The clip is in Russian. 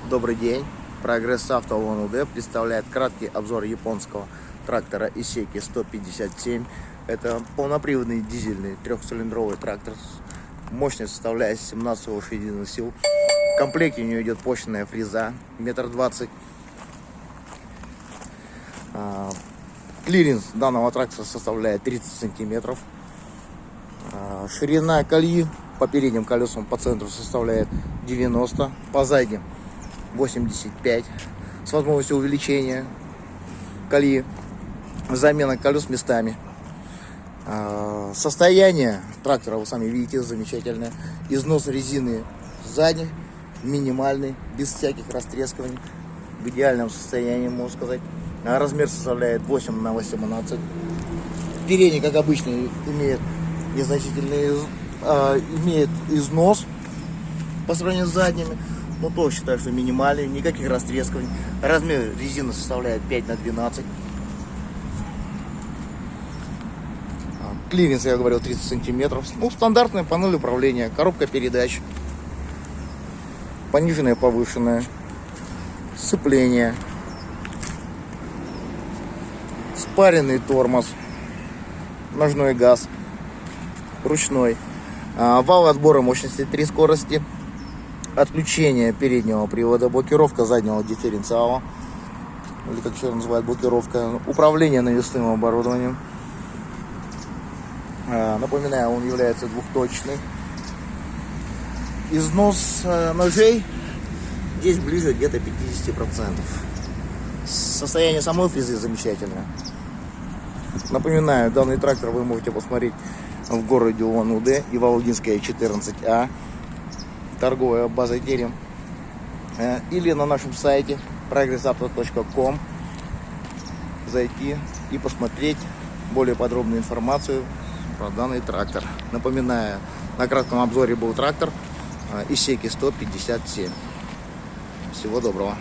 Добрый день. Прогресс Авто ОНУД представляет краткий обзор японского трактора Исеки 157. Это полноприводный дизельный трехцилиндровый трактор. Мощность составляет 17 лошадиных сил. В комплекте у нее идет почная фреза 1,20 м. Клиренс данного трактора составляет 30 сантиметров. Ширина колеи по передним колесам по центру составляет 90, по задним 85, с возможностью увеличения колеи, замена колес местами. Состояние трактора, вы сами видите, замечательное. Износ резины задних минимальный, без всяких растрескиваний, в идеальном состоянии, можно сказать. Размер составляет 8 на 18. Передний, как обычно, имеет незначительный имеет износ по сравнению с задними, но тоже считаю, что минимальный, никаких растрескиваний. Размер резины составляет 5 на 12. Клиренс, я говорил, 30 сантиметров. Ну, стандартная панель управления, коробка передач, пониженная, повышенная, сцепление, спаренный тормоз, ножной газ, ручной, вал отбора мощности 3 скорости, отключение переднего привода, блокировка заднего дифференциала, или как еще называют блокировка, управление навесным оборудованием. Напоминаю, он является двухточный. Износ ножей здесь ближе где-то 50%. Состояние самой фрезы замечательное. Напоминаю, данный трактор вы можете посмотреть в городе УАН-УД, Иволгинская, 14А, торговая база Терем, или на нашем сайте progressauto.com зайти и посмотреть более подробную информацию про данный трактор. Напоминаю, на кратком обзоре был трактор Исеки 157. Всего доброго.